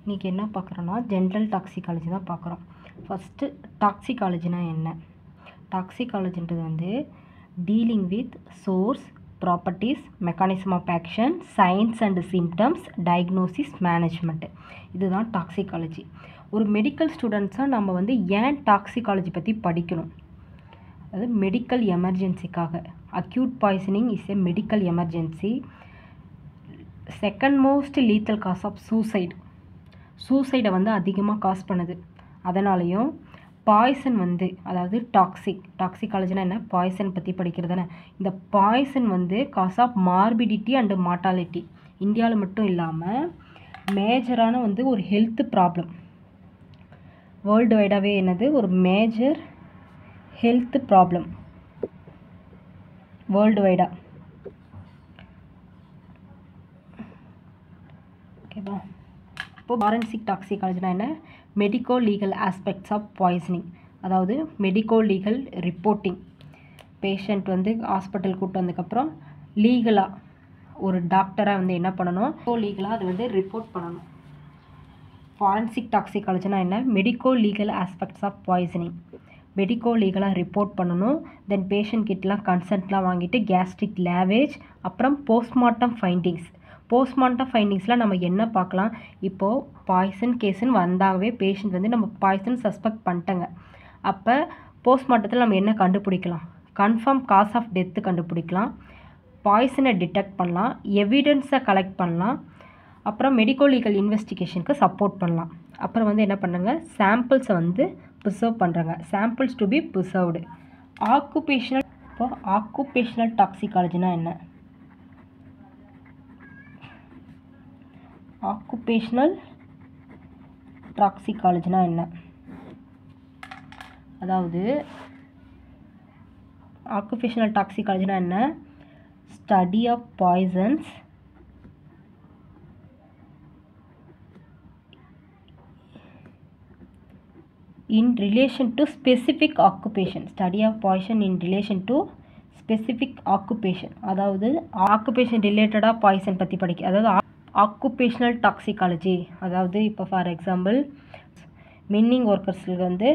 இன்றைக்கி என்ன பார்க்குறோன்னா general toxicology தான் பார்க்குறோம். ஃபஸ்ட்டு டாக்ஸிகாலஜினா என்ன? டாக்ஸிகாலஜின்றது வந்து dealing with source, properties, mechanism of action, signs and symptoms, diagnosis, management. இதுதான் டாக்ஸிகாலஜி. ஒரு மெடிக்கல் ஸ்டூடெண்ட்ஸாக நம்ம வந்து ஏன் டாக்ஸிகாலஜி பற்றி படிக்கணும்? அது மெடிக்கல் எமர்ஜென்சிக்காக. Acute poisoning is a medical emergency. Second most lethal cause of சூசைடை வந்து அதிகமாக காஸ் பண்ணுது. அதனாலையும் பாய்சன் வந்து அதாவது டாக்ஸிகாலஜினா என்ன? பாய்சன் பற்றி படிக்கிறது தானே. இந்த பாய்சன் வந்து cause of morbidity and mortality. இந்தியாவில் மட்டும் இல்லாமல் மேஜரான வந்து ஒரு ஹெல்த் ப்ராப்ளம். வேர்ல்டு வைடாகவே என்னது ஒரு மேஜர் ஹெல்த் ப்ராப்ளம் வேர்ல்டு வைடாக. ஓகேவா? இப்போ ஃபாரன்சிக் டாக்ஸிகாலஜினா என்ன? Medico legal aspects of poisoning. அதாவது மெடிக்கோ லீகல் ரிப்போர்ட்டிங். பேஷண்ட் வந்து ஹாஸ்பிட்டல் கூப்பிட்டு வந்ததுக்கப்புறம் லீகலாக ஒரு டாக்டராக வந்து என்ன பண்ணணும்? லீகலாக அது வந்து ரிப்போர்ட் பண்ணணும். ஃபாரன்சிக் டாக்ஸிகாலஜினா என்ன? Medico legal aspects of poisoning. Medico லீகலாக ரிப்போர்ட் பண்ணணும். தென் பேஷண்ட் கிட்டலாம் கன்சென்ட்லாம் வாங்கிட்டு கேஸ்ட்ரிக் லேவேஜ், அப்புறம் போஸ்ட்மார்ட்டம் ஃபைண்டிங்ஸில் நம்ம என்ன பார்க்கலாம்? இப்போது பாய்சன் கேஸுன்னு வந்தாவே பேஷண்ட் வந்து நம்ம பாய்சன் சஸ்பெக்ட் பண்ணிட்டோங்க. அப்போ போஸ்ட்மார்ட்டத்தில் நம்ம என்ன கண்டுபிடிக்கலாம்? கன்ஃபார்ம் காஸ் ஆஃப் டெத்து கண்டுபிடிக்கலாம், பாய்சனை டிடெக்ட் பண்ணலாம், எவிடன்ஸை கலெக்ட் பண்ணலாம், அப்புறம் மெடிக்கோ லீகல் இன்வெஸ்டிகேஷனுக்கு சப்போர்ட் பண்ணலாம். அப்புறம் வந்து என்ன பண்ணுங்க? சாம்பிள்ஸை வந்து ப்ரிசர்வ் பண்ணுறாங்க. Samples to be preserved. Occupational டாக்ஸிகாலஜினா என்ன? ஆக்குபேஷனல் டாக்ஸிகாலஜினா என்ன? அதாவது ஆக்குபேஷனல் டாக்ஸிகாலஜினா என்ன? Study of poisons in relation to specific occupation. Study of poison in relation to specific occupation. அதாவது ஆக்குபேஷன் ரிலேட்டடாக பாய்சன் பற்றி படிக்க, அதாவது ஆக்குபேஷனல் டாக்ஸிகாலஜி. அதாவது இப்போ ஃபார் எக்ஸாம்பிள் மின்னிங் ஒர்க்கர்ஸுக்கு வந்து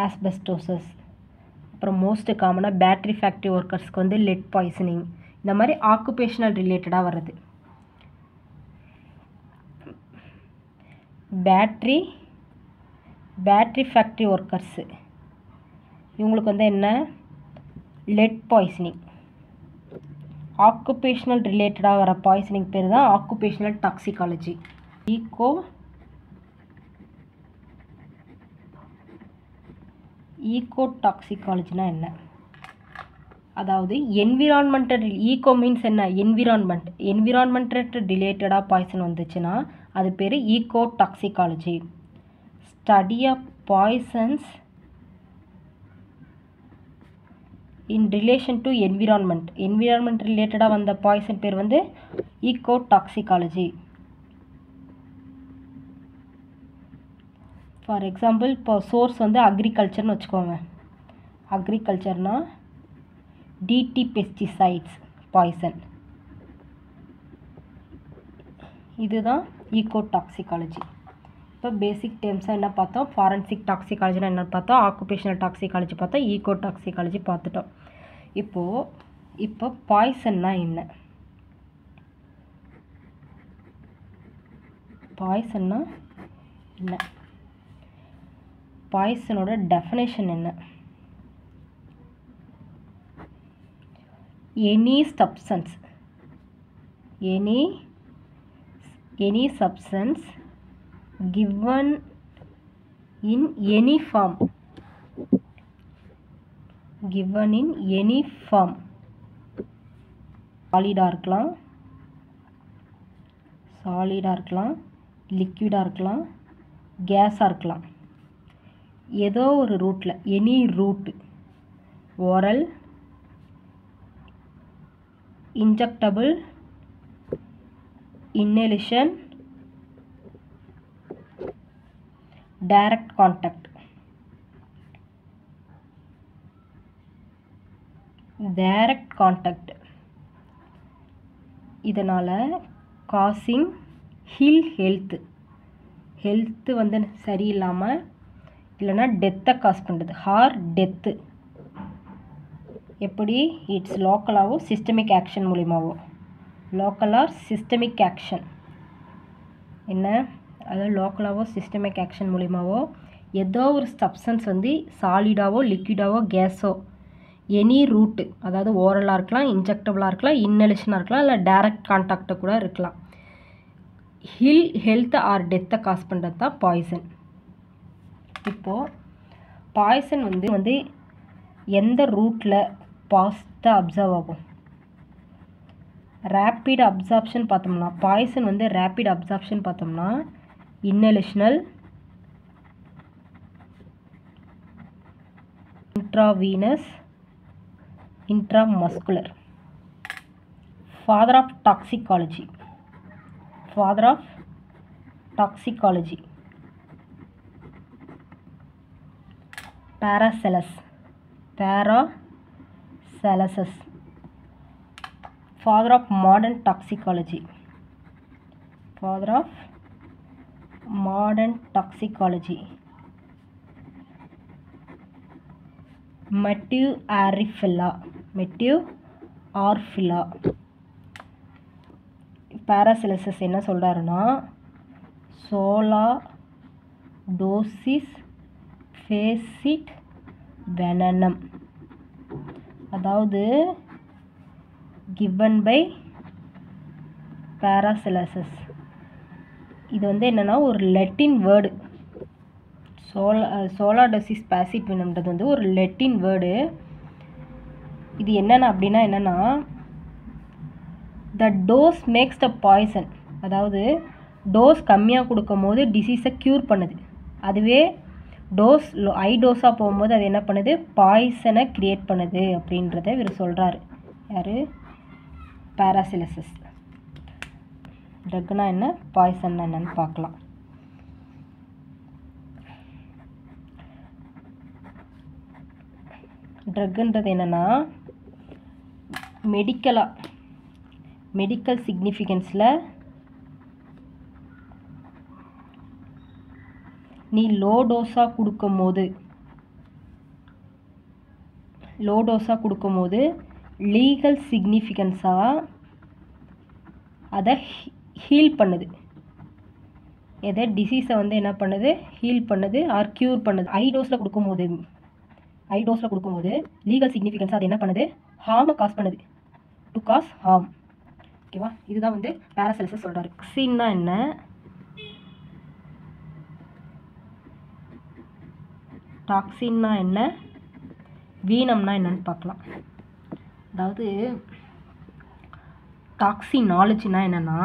ஆஸ்பெஸ்டோசஸ், அப்புறம் மோஸ்ட் காமனாக பேட்ரி ஃபேக்ட்ரி ஒர்க்கர்ஸ்க்கு வந்து லெட் பாய்சனிங். இந்த மாதிரி ஆக்குபேஷனல் ரிலேட்டடாக வர்றது. பேட்ரி ஃபேக்ட்ரி ஒர்க்கர்ஸு இவங்களுக்கு வந்து என்ன? Let poisoning. ஆக்குபேஷனல் ரிலேட்டடாக வர பாய்சனிங் பேர் தான் ஆக்குபேஷனல் டாக்ஸிகாலஜி. ஈகோ டாக்ஸிகாலஜினா என்ன? அதாவது என்விரான்மெண்டல். ஈகோ மீன்ஸ் என்ன? என்விரான்மெண்ட் ரிலேட்டடாக பாய்சன் வந்துச்சுன்னா அது பேர் eco toxicology. Study of poisons in relation to environment ரிலேட்டடாக வந்த பாய்சன் பேர் வந்து ஈகோ டாக்ஸிகாலஜி. ஃபார் எக்ஸாம்பிள் இப்போ சோர்ஸ் வந்து அக்ரிகல்ச்சர்னு வச்சுக்கோங்க. அக்ரிகல்ச்சர்னா டிடி பெஸ்டிசைட்ஸ் பாய்சன். இதுதான் ஈகோ டாக்ஸிகாலஜி. இப்போ பேசிக் டேர்ம்ஸாக என்ன பார்த்தோம்? ஃபாரன்சிக் டாக்ஸிகாலஜினா என்ன பார்த்தோம்? ஆக்குபேஷனல் டாக்ஸிகாலஜி பார்த்தோம், ஈகோ டாக்ஸிகாலஜி பார்த்துட்டோம். இப்போ பாய்சன்னா என்ன? பாய்சன்னா என்ன? பாய்சனோட டெஃபினேஷன் என்ன? Any substance given in any form சாலிடாக இருக்கலாம், லிக்விடாக இருக்கலாம், கேஸாக இருக்கலாம். ஏதோ ஒரு ரூட்டில், any route, oral, injectable, inhalation, direct contact. இதனால் causing ஹெல்த்து வந்து சரியில்லாமல் இல்லைன்னா டெத்தை காஸ் பண்ணுறது. ஆர் டெத்து எப்படி? இட்ஸ் லோக்கலாகவோ சிஸ்டமிக் ஆக்ஷன் மூலிமாவோ. லோக்கல் ஆர் சிஸ்டமிக் ஆக்ஷன் என்ன? அதாவது லோக்கலாகவோ சிஸ்டமிக் ஆக்ஷன் மூலிமாவோ ஏதோ ஒரு சப்ஸ்டன்ஸ் வந்து சாலிடாவோ லிக்விடாவோ கேஸோ எனி ரூட்டு, அதாவது ஓரலாக இருக்கலாம், இன்ஜெக்டபுளாக இருக்கலாம், இன்னலேஷனாக இருக்கலாம், இல்லை டைரக்ட் கான்டாக்டை கூட இருக்கலாம். ஹெல்த் ஆர் டெத்தை காஸ் பண்ணுறது தான் பாய்சன். இப்போது பாய்சன் வந்து எந்த ரூட்டில் பாஸ்ட்டாக அப்சர்வ் ஆகும்? ரேப்பிட் அப்சார்ப்ஷன் பார்த்தோம்னா பாய்சன் வந்து ரேப்பிட் அப்சார்ப்ஷன் பார்த்தோம்னா இன்னலேஷனல், intravenous, intramuscular. Father of toxicology. Paracelsus. Father of modern toxicology. Matthew Arifilla. Paracelsus என்ன சொல்றாருன்னா sola dosis facit venenum, அதாவது given by Paracelsus. இது வந்து என்னன்னா ஒரு லெட்டின் வேர்டு. சோலாடோசிஸ் பேசிட் வெனம்ன்றது வந்து ஒரு லெட்டின் வேர்டு. இது என்னன்னா த டோஸ் மேக்ஸ் த பாய்சன், அதாவது டோஸ் கம்மியாக கொடுக்கும் போது டிசீஸை க்யூர் பண்ணுது. அதுவே டோஸ் ஹை டோஸாக போகும்போது அது என்ன பண்ணுது? பாய்சனை க்ரியேட் பண்ணுது அப்படின்றத இவர் சொல்கிறாரு. யார்? பாராசிலசஸ். ட்ரக்னா என்ன, பாய்சன் என்னன்னு பார்க்கலாம். ட்ரக்குன்றது என்னென்னா மெடிக்கல் சிக்னிஃபிகன்ஸில் நீ லோ டோஸாக கொடுக்கும்போது லீகல் சிக்னிஃபிகன்ஸாக அதை ஹீல் பண்ணுது. எதை? டிசீஸை வந்து என்ன பண்ணுது? ஹீல் பண்ணுது ஆர் க்யூர் பண்ணுது. ஹை டோஸில் கொடுக்கும்போது லீகல் சிக்னிஃபிகன்ஸ் அது என்ன பண்ணுது? ஹார்மை காஸ் பண்ணுது. To cause harm. ஓகேவா? இதுதான் வந்து பாராசெலஸஸ் சொல்கிறாரு. டாக்ஸின்னா என்ன? டாக்ஸின்னா என்ன, வீனம்னா என்னன்னு பார்க்கலாம். அதாவது டாக்ஸினாலஜினா என்னன்னா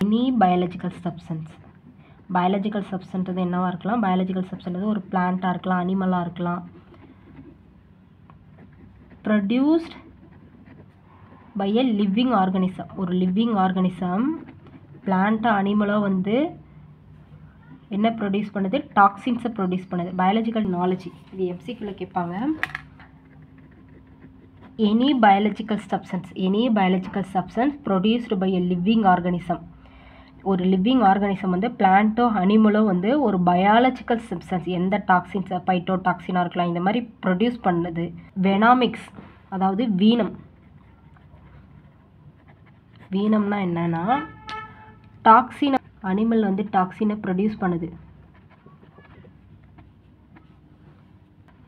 எனி பயாலஜிக்கல் சப்ஸ்டன்ஸ் என்னவா இருக்கலாம்? பயாலஜிக்கல் சப்ஸ்டன்ஸ் ஒரு பிளான்ட்டாக இருக்கலாம், அனிமலாக இருக்கலாம். Produced by a living organism. ஒரு லிவிங் ஆர்கானிசம் பிளான்ட்டோ அனிமலோ வந்து என்ன ப்ரொடியூஸ் பண்ணுது? டாக்ஸின்ஸை ப்ரொடியூஸ் பண்ணுது. பயாலஜிக்கல் நாலேஜ் இது எம்சிக்யூவில் கேட்பாங்க. Any biological substance produced by a living organism. ஒரு லிவிங் ஆர்கானிசம் வந்து பிளான்ட்டோ அனிமலோ வந்து ஒரு பயாலஜிக்கல் சப்ஸ்டன்ஸ் எந்த டாக்ஸின்ஸை பைட்டோ டாக்ஸினாக இருக்கலாம் இந்த மாதிரி ப்ரொடியூஸ் பண்ணுது. வெனாமிக்ஸ் அதாவது வீனம்னா என்னன்னா டாக்ஸின் அனிமல் வந்து டாக்ஸினை ப்ரொடியூஸ் பண்ணுது.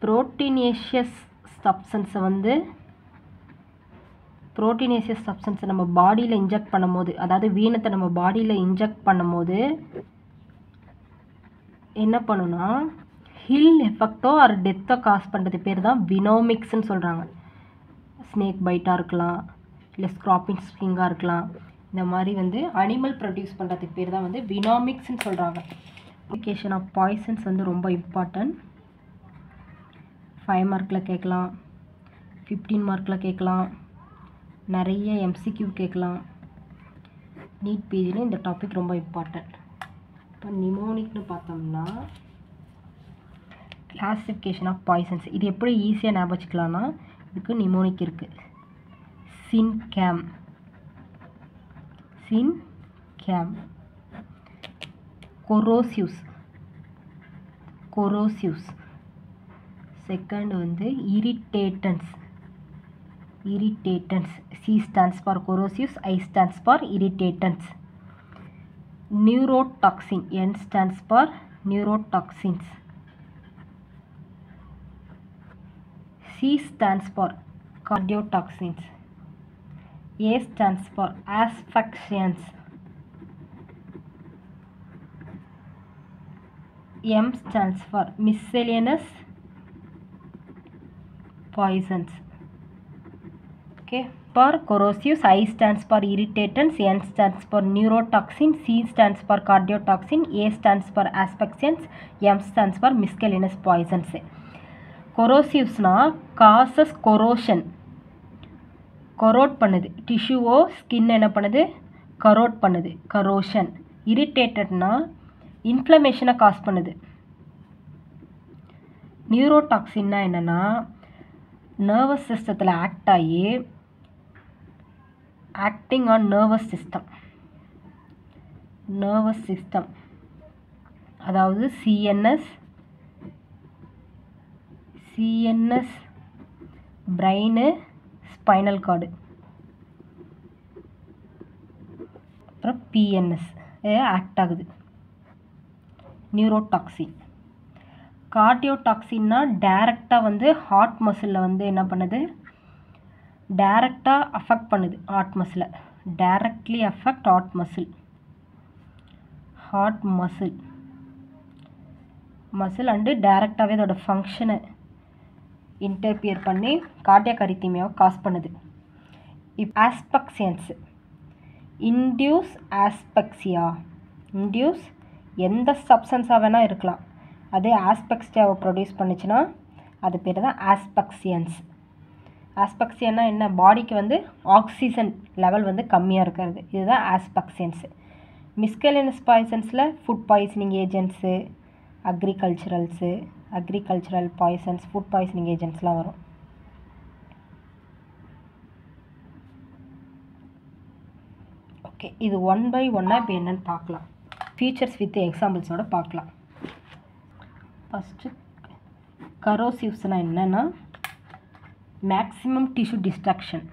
புரோட்டீனேஷியஸ் சப்ஸ்டன்ஸை நம்ம பாடியில் இன்ஜெக்ட் பண்ணும்போது, அதாவது வீனத்தை நம்ம பாடியில் இன்ஜெக்ட் பண்ணும்போது என்ன பண்ணுன்னா ஹில் எஃபெக்டோ ஆர் டெத்தோ காஸ் பண்ணுறது பேர் தான் வினோமிக்ஸ்ன்னு சொல்கிறாங்க. ஸ்னேக் பைட்டாக இருக்கலாம், இல்லை ஸ்க்ராப்பிங் ஸ்டிங்காக இருக்கலாம். இந்த மாதிரி வந்து அனிமல் ப்ரொடியூஸ் பண்ணுறதுக்கு பேர் தான் வந்து வினோமிக்ஸ்ன்னு சொல்கிறாங்க. அப்ளிகேஷன் ஆஃப் பாய்சன்ஸ் வந்து ரொம்ப இம்பார்ட்டன்ட். 5 மார்க்கில் கேட்கலாம், 15 மார்க்கில் கேட்கலாம், நிறைய எம்சிக்யூ கேட்கலாம். நீட் பேஜில் இந்த டாபிக் ரொம்ப இம்பார்ட்டன்ட். இப்போ நிமோனிக்னு பார்த்தோம்னா கிளாசிஃபிகேஷன் ஆஃப் பாய்சன்ஸ். இது எப்படி ஈஸியாக ஞாபகம் வச்சுக்கலாம்னா இதுக்கு நிமோனிக் இருக்குது. சின்கேம். கொரோசிவ்ஸ். செகண்ட் வந்து இரிட்டேட்டன்ஸ். C stands for corrosives, I stands for irritants. Neurotoxin. N stands for neurotoxins. C stands for cardiotoxins. A stands for asphyxiants. M stands for miscellaneous poisons. Okay, for corrosives, I stands for irritants, N stands for neurotoxin, C stands for cardiotoxin, A stands for asphyxiants, M stands for miscellaneous poisons. corrosives na causes corrosion. corrode பண்ணுது. டிஷ்யூவோ skin என்ன பண்ணுது? corrode பண்ணுது. corrosion. irritated na inflammation cause பண்ணுது. neurotoxin na என்னன்னா nervous systemத்தில் act ஆகி acting on nervous system. அதாவது CNS, brain, spinal cord, அப்புறம் PNS ஆக்ட் ஆகுது. நியூரோடாக்சின். கார்டியோடாக்சின்னா டைரெக்டாக வந்து ஹார்ட் மசிலில் வந்து என்ன பண்ணுது? டைரெக்டாக அஃபெக்ட் பண்ணுது ஹார்ட் மசிலை. Directly affect heart muscle and டைரெக்டாகவே அதோட ஃபங்க்ஷனை இன்டர்பியர் பண்ணி கார்டியாக் அரித்மியாவை காஸ் பண்ணுது. ஆஸ்பெக்சியன்ஸ். இன்டியூஸ் ஆஸ்பெக்சியா. இன்டியூஸ் எந்த சப்ஸ்டன்ஸாக வேணால் இருக்கலாம். அது ஆஸ்பெக்சியாவை ப்ரொடியூஸ் பண்ணிச்சுன்னா அது பேர் தான் ஆஸ்பெக்சியன்ஸ். ஆஸ்பெக்சியன்னா என்ன? பாடிக்கு வந்து ஆக்சிஜன் லெவல் வந்து கம்மியாக இருக்கிறது. இதுதான் ஆஸ்பெக்சியன்ஸு. மிஸ்கெலினஸ் பாய்சன்ஸில் food poisoning agents, agricultural poisons, food poisoning ஏஜென்ட்ஸ்லாம் வரும். ஓகே, இது ஒன் பை ஒன்னாக இப்போ என்னென்னு பார்க்கலாம். ஃபீச்சர்ஸ் வித் எக்ஸாம்பிள்ஸோடு பார்க்கலாம். ஃபஸ்ட்டு கரோசிவ்ஸ்னால் என்னென்னா maximum tissue destruction.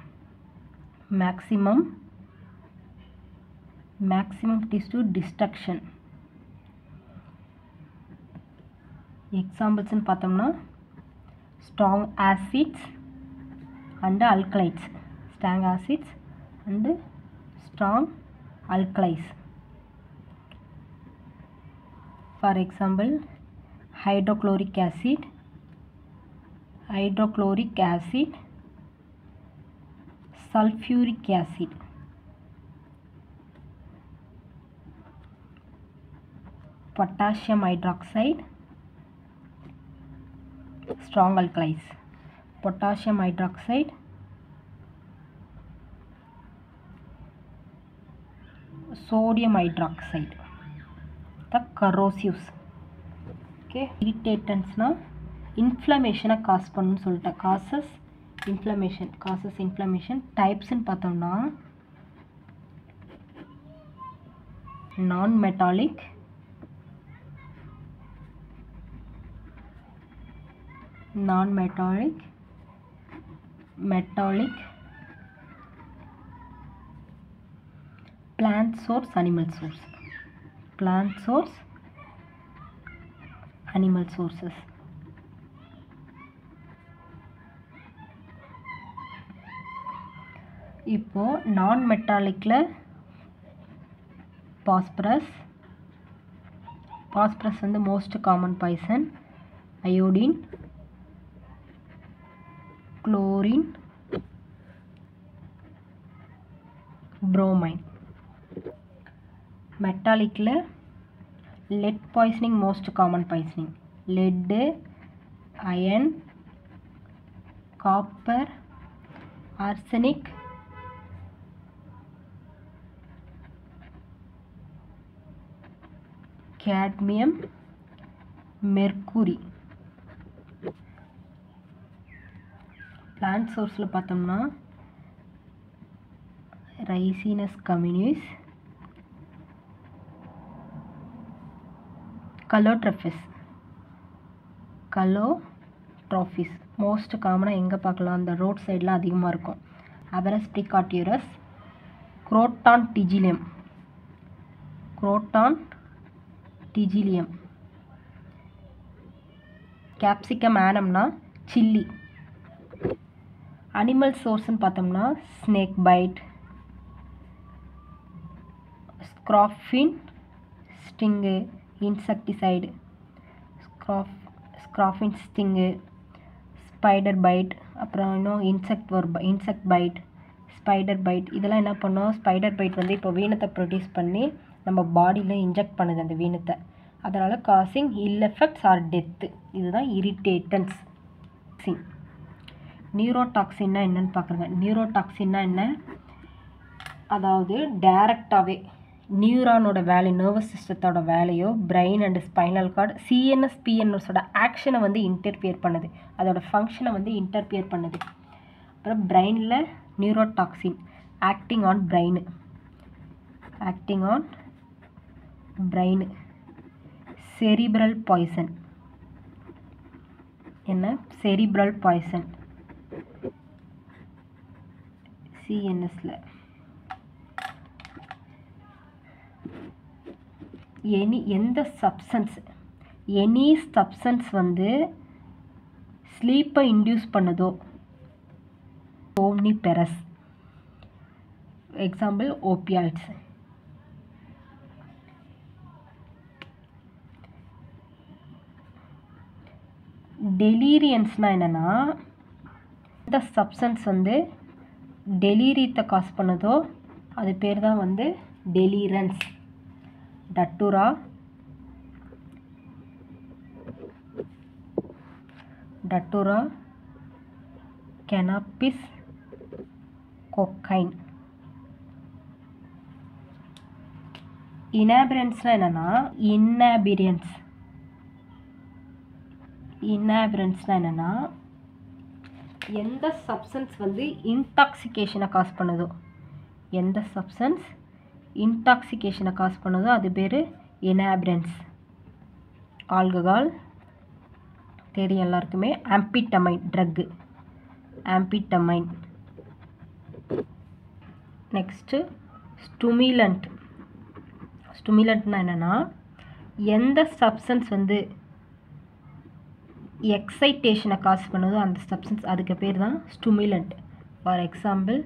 maximum tissue destruction. examples ன்னு பார்த்தோம்னா strong acids and alkalies. strong alkalis. for example hydrochloric acid, sulfuric acid. potassium hydroxide, strong alkalis. potassium hydroxide, sodium hydroxide. the corrosives. okay, irritants na இன்ஃப்ளமேஷனை cause பண்ணுன்னு சொல்லிட்டேன். Causes inflammation. டைப்ஸ்ன்னு பார்த்தோம்னா நான் metallic, metallic, plant source, animal sources. இப்போ நான் மெட்டாலிக்கில் phosphorus வந்து most common poison. Iodine, chlorine, bromine. மெட்டாலிக்கில் lead poisoning most common poisoning. Lead, iron, copper, arsenic, cadmium, mercury. Plant சோர்ஸில் பார்த்தோம்னா ரைசினஸ் கம்யூனிஸ், கலோட்ரோபிஸ் மோஸ்ட் காமனாக எங்கே பார்க்கலாம், அந்த ரோட் சைடில் அதிகமாக இருக்கும். Abrus precatorius, croton tiglium, capsicum ஆனம்னா சில்லி. அனிமல் சோர்ஸ்ன்னு பார்த்தோம்னா snake bite, scorpion sting, insecticide, scorpion sting, spider bite, அப்புறம் இன்னும் இன்செக்ட் பைட், ஸ்பைடர் பைட். இதெல்லாம் என்ன பண்ணோம், ஸ்பைடர் பைட் வந்து இப்போ வீனத்தை ப்ரொடியூஸ் பண்ணி நம்ம பாடியில் இன்ஜெக்ட் பண்ணுது அந்த வீனத்தை. அதனால் causing ill effects or death. இதுதான் இரிட்டேட்டன்ஸ். நியூரோடாக்சின்னா என்னென்னு பார்க்குறேங்க. நியூரோடாக்சின்னா என்ன, அதாவது டைரக்டாகவே நியூரானோட வேலை, நர்வஸ் சிஸ்டத்தோட வேலையோ brain and spinal cord, CNS பிஎன்எஸோட ஆக்ஷனை வந்து இன்டர்ஃபியர் பண்ணுது, அதோட ஃபங்க்ஷனை வந்து இன்டர்ஃபியர் பண்ணுது. அப்புறம் பிரெயினில் neurotoxin acting on brain. Cerebral poison என்ன, செரிப்ரல் பாய்சன் சிஎன்எஸ்ல. எனி சப்ஸ்டன்ஸ் வந்து ஸ்லீப்பை இன்டியூஸ் பண்ணுதோ, சோம்னிஃபெரஸ். Example opioids. டெலீரியன்ஸ்னால் என்னென்னா, இந்த சப்ஸ்டன்ஸ் வந்து டெலீரியத்தை காஸ் பண்ணுதோ அது பேர் தான் வந்து டெலீரன்ஸ். டட்டூரா, கெனாபிஸ், கொக்கைன். இனாபிரன்ஸ்னால் என்னென்னா, இன்னாபிரன்ஸ்னால் என்னென்னா, எந்த சப்ஸ்டன்ஸ் வந்து இன்டாக்சிகேஷனை காஸ் பண்ணுதோ, அது பேர் இனாபிரன்ஸ். ஆல்கஹால் தெரியும் எல்லாருக்குமே, ஆம்பிட்டமைன் ட்ரக்கு, ஆம்பிட்டமைன். நெக்ஸ்ட்டு ஸ்டிமுலண்ட்னா என்னென்னா, எந்த சப்ஸ்டன்ஸ் வந்து எக்ஸைட்டேஷனை காஸ் பண்ணுதோ அந்த சப்ஸ்டன்ஸ், அதுக்கு பேர் தான் ஸ்டிமுலண்ட். ஃபார் எக்ஸாம்பிள்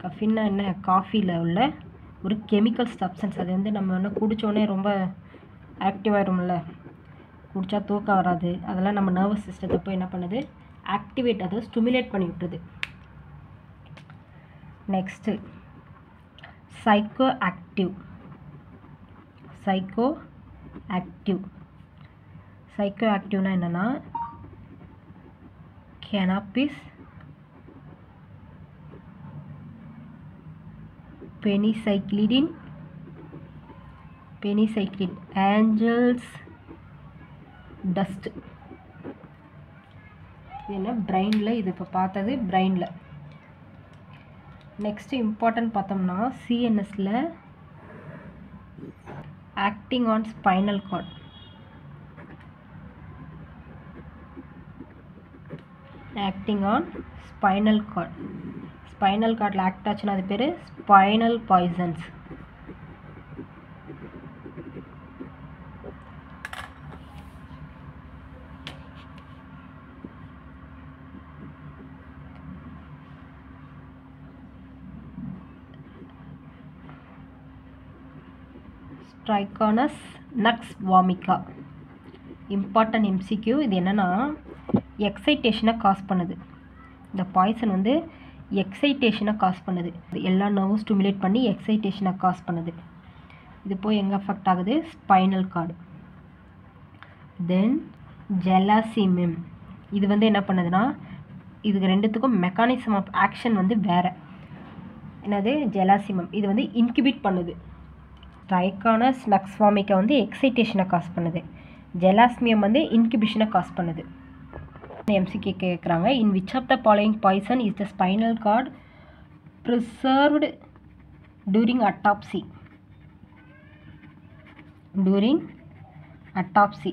கஃபின்னா என்ன, காஃபியில் உள்ள ஒரு கெமிக்கல் சப்ஸ்டன்ஸ். அது வந்து நம்ம வந்து குடித்தோடனே ரொம்ப ஆக்டிவாகிடும்ல, குடித்தா தூக்கம் வராது, அதெல்லாம் நம்ம நர்வஸ் சிஸ்டத்தை போய் என்ன பண்ணுது, ஆக்டிவேட், அதை ஸ்டிமுலேட் பண்ணி விட்டுருது. நெக்ஸ்ட்டு சைக்கோ ஆக்டிவ்னா என்னென்னா, கெனாபிஸ், பெனிசைக்ளின், ஏஞ்சல்ஸ் டஸ்ட். இது என்ன, பிரெயினில். இது இப்போ பார்த்தது பிரெயினில். நெக்ஸ்ட்டு இம்பார்ட்டன்ட் பார்த்தோம்னா சிஎன்எஸில் acting on spinal cord. Spinal கார்டில் ஆக்ட் ஆச்சுன்னா அது பேர் spinal poisons. Trichomonas nux vomica. Important MCQ. இது என்னென்னா, எக்ஸைட்டேஷனை காஸ் பண்ணுது. இந்த பாய்சன் வந்து எக்ஸைட்டேஷனை காஸ் பண்ணுது. எல்லா நர்வும் ஸ்டிமுலேட் பண்ணி எக்ஸைட்டேஷனை காஸ் பண்ணுது. இது போய் எங்கே அஃபெக்ட் ஆகுது, ஸ்பைனல் கார்டு. தென் ஜெலாசிமிம். இது வந்து என்ன பண்ணுதுன்னா, இதுக்கு ரெண்டுத்துக்கும் மெக்கானிசம் ஆஃப் ஆக்ஷன் வந்து வேறு. என்னது, ஜெலாசிமம். இது வந்து இன்கிபிட் பண்ணுது. ட்ரைகானஸ் நக்ஸ் வாமிக்கா வந்து எக்ஸைட்டேஷனை காஸ் பண்ணுது. ஜெலாஸ்மியம் வந்து இன்கிபிஷனை காஸ் பண்ணுது. எம்சிக்கு கேட்குறாங்க. In which of the following poison is the spinal cord preserved during autopsy? During autopsy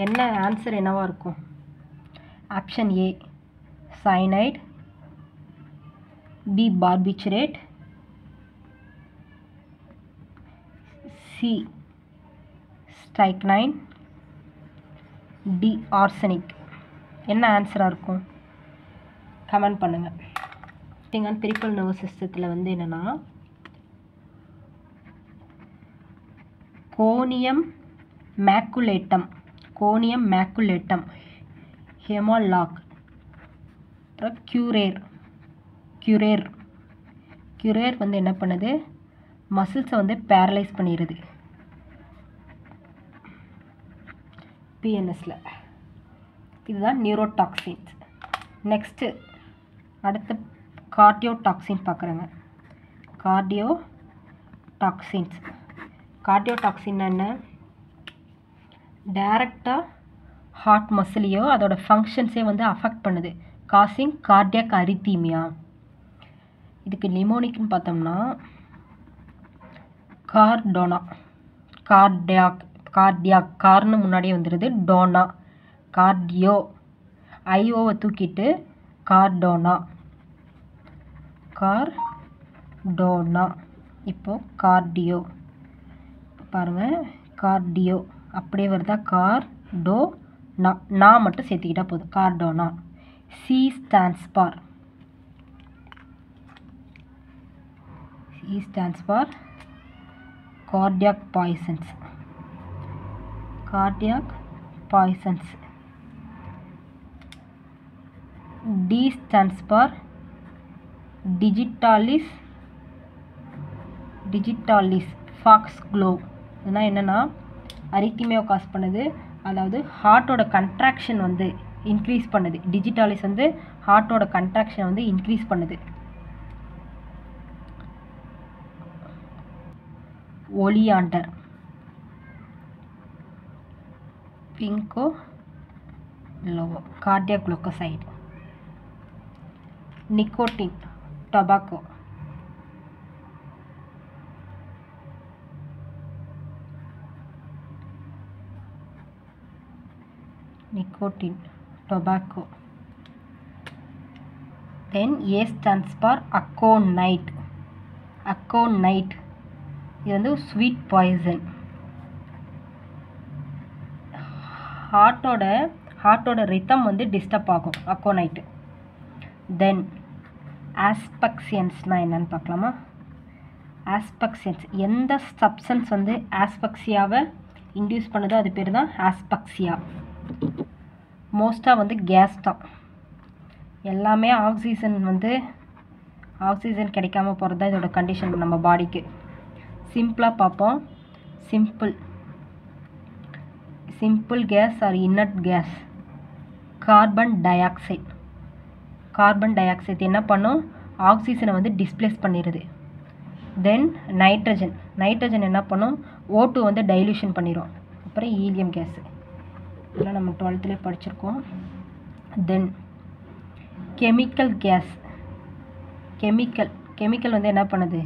என்ன ஆன்சர் என்னவாக இருக்கும்? Option A cyanide, B barbiturate, C strychnine, D arsenic. என்ன ஆன்சராக இருக்கும்? கமெண்ட் பண்ணுங்கள். திங்கான் பெரிஃபரல் நர்வஸ் சிஸ்டத்தில் வந்து என்னென்னா கோனியம் மேக்குலேட்டம், ஹெமாலாக், அப்புறம் கியூரேர் வந்து என்ன பண்ணுது? மசில்ஸை வந்து பேரலைஸ் பண்ணிடுது பிஎன்எஸில். இதுதான் நியூரோடாக்சின்ஸ். நெக்ஸ்ட்டு அடுத்த கார்டியோடாக்சின் பார்க்குறேங்க. கார்டியோடாக்சின் என்ன? டைரக்டாக ஹார்ட் மசிலையோ அதோட ஃபங்க்ஷன்ஸே வந்து அஃபெக்ட் பண்ணுது, காசிங் கார்டியாக் அரித்தீமியா. இதுக்கு நிமோனிக்னு பார்த்தோம்னா கார்டியாக் கார்னு முன்னாடியே வந்துடுது, டோனா, கார்டியோ, ஐஓவை தூக்கிட்டு கார்டோனா. இப்போது கார்டியோ பாருங்கள், கார்டியோ அப்படியே வருதா? கார்டோனா மட்டும் சேர்த்துக்கிட்டா போதும், கார்டோனா. C stands for cardiac poisons. D stands for digitalis foxglove. இதெல்லாம் என்னென்னா அரித்தீமியாவை காஸ் பண்ணுது, அதாவது ஹார்ட்டோட கன்ட்ராக்ஷன் வந்து இன்க்ரீஸ் பண்ணுது. டிஜிட்டாலிஸ் வந்து ஹார்ட்டோட கன்ட்ராக்ஷன் வந்து இன்க்ரீஸ் பண்ணுது. Oleander, Bingo lower, cardiac glucoside. Nicotine, tobacco. Then A stands for aconite. இது வந்து ஸ்வீட் பாய்சன். ஹார்ட்டோட ரித்தம் வந்து டிஸ்டர்ப் ஆகும் அக்கோனைட். தென் ஆஸ்பெக்சியன்ஸ்னால் என்னன்னு பார்க்கலாமா? ஆஸ்பெக்சியன்ஸ் எந்த சப்ஸ்டன்ஸ் வந்து ஆஸ்பெக்சியாவை இன்டியூஸ் பண்ணுதோ அது பேர் தான் ஆஸ்பெக்சியா. மோஸ்ட்டாக வந்து கேஸ் தான். எல்லாமே ஆக்சிஜன் கிடைக்காம போகிறது தான் இதோட கண்டிஷன் நம்ம பாடிக்கு. சிம்பிளாக பார்ப்போம். Simple gas or inert gas. Carbon dioxide என்ன பண்ணும்? ஆக்சிஜனை வந்து டிஸ்பிளேஸ் பண்ணிடுது. தென் நைட்ரஜன் என்ன பண்ணும்? O2 வந்து டைல்யூஷன் பண்ணிடும். அப்புறம் ஹீலியம் கேஸு, இதெல்லாம் நம்ம 12th படிச்சிருக்கோம். தென் கெமிக்கல் கேஸ். கெமிக்கல் வந்து என்ன பண்ணுது?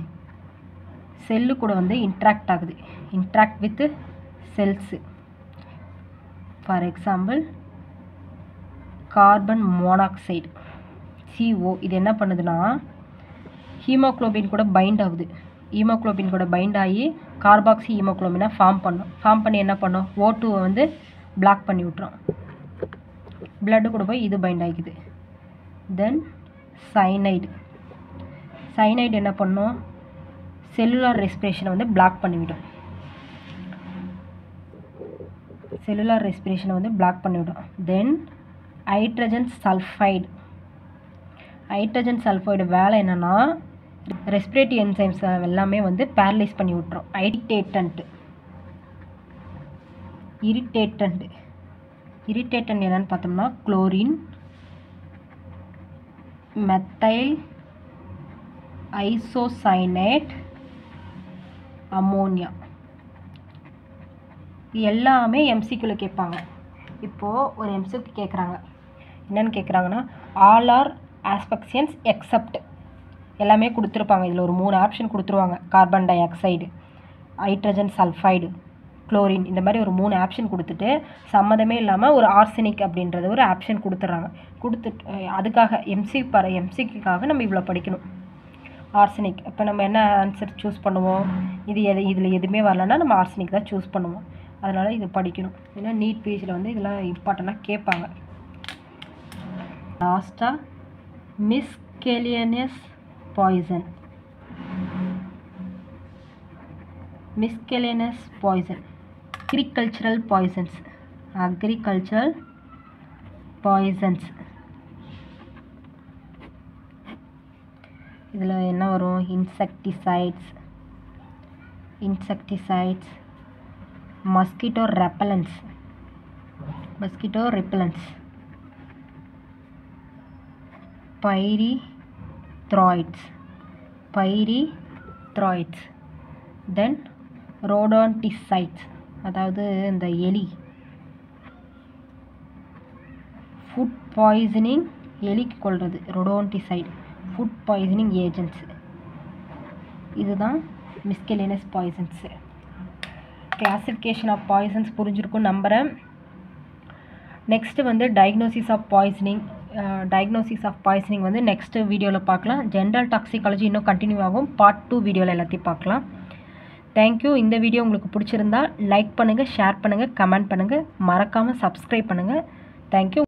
செல்லு கூட வந்து interact with cells. For example carbon monoxide, CO. இது என்ன பண்ணுதுன்னா ஹீமோக்ளோபின் கூட பைண்ட் ஆகுது. ஹீமோக்ளோபின் கூட பைண்ட் ஆகி கார்பாக்சி ஹீமோக்ளோபினை ஃபார்ம் பண்ணி என்ன பண்ணும்? O2 வந்து பிளாக் பண்ணி விட்டுரும். பிளட்டு கூட போய் இது பைண்ட் ஆகிக்குது. தென் சைனைடு என்ன பண்ணும்? செல்லுலார் ரெஸ்பிரேஷனை வந்து பிளாக் பண்ணிவிடும். தென் ஹைட்ரஜன் சல்ஃபைடு வேலை என்னென்னா ரெஸ்பிரேட்டரி என்சைம்ஸ் எல்லாமே வந்து பேரலைஸ் பண்ணி விட்டுரும். இரிட்டேட்டன்ட் என்னன்னு பார்த்தோம்னா குளோரின், மெத்தைல் ஐசோசைனேட், அமோனியா. எல்லாமே எம்சிக்யூவில் கேட்பாங்க. இப்போது ஒரு எம்சிக்யூ கேட்குறாங்க, என்னென்னு கேட்குறாங்கன்னா ஆல் ஆர் ஆஸ்பெக்ஷன்ஸ் எக்ஸப்ட் எல்லாமே கொடுத்துருப்பாங்க. இதில் ஒரு 3 ஆப்ஷன் கொடுத்துருவாங்க. Carbon di oxide, hydrogen sulphide, chlorine, இந்த மாதிரி ஒரு 3 ஆப்ஷன் கொடுத்துட்டு சம்மந்தமே இல்லாமல் ஒரு ஆர்சனிக் அப்படின்றது ஒரு ஆப்ஷன் கொடுத்துட்றாங்க. கொடுத்துட்டு அதுக்காக எம்சிக்காக நம்ம இவ்வளோ படிக்கணும். ஆர்சனிக் இப்போ நம்ம என்ன ஆன்சர் சூஸ் பண்ணுவோம்? இதில் எதுவுமே வரலன்னா நம்ம ஆர்சனிக் தான் சூஸ் பண்ணுவோம். அதனால் இது படிக்கணும். ஏன்னா நீட் பேஜில் வந்து இதெல்லாம் இம்பார்ட்டண்ட்டாக கேட்பாங்க. லாஸ்ட்டாக miscellaneous poison. Miscellaneous poison, agricultural poisons. இதில் என்ன வரும்? Insecticides, mosquito repellents, pyrethroids, then rodenticides, அதாவது இந்த எலி, ஃபுட் பாய்சனிங், எலிக்கு கொள்வது ரோடோன்டிசைட், ஃபுட் பாய்சனிங் ஏஜென்ட்ஸ். இதுதான் மிஸ்கெலியனஸ் பாய்சன்ஸு. கிளாசிஃபிகேஷன் ஆஃப் பாய்சன்ஸ் புரிஞ்சிருக்கும் நம்புகிறேன். நெக்ஸ்ட்டு வந்து டயக்னோசிஸ் ஆஃப் பாய்சனிங் வந்து நெக்ஸ்ட்டு வீடியோவில் பார்க்கலாம். ஜென்ரல் டாக்ஸிகாலஜி இன்னும் கண்டினியூ ஆகும். பார்ட் 2 வீடியோவில் எல்லாத்தையும் பார்க்கலாம். தேங்க்யூ. இந்த வீடியோ உங்களுக்கு பிடிச்சிருந்தா லைக் பண்ணுங்கள், ஷேர் பண்ணுங்கள், கமெண்ட் பண்ணுங்கள், மறக்காமல் சப்ஸ்கிரைப் பண்ணுங்கள். தேங்க்யூ.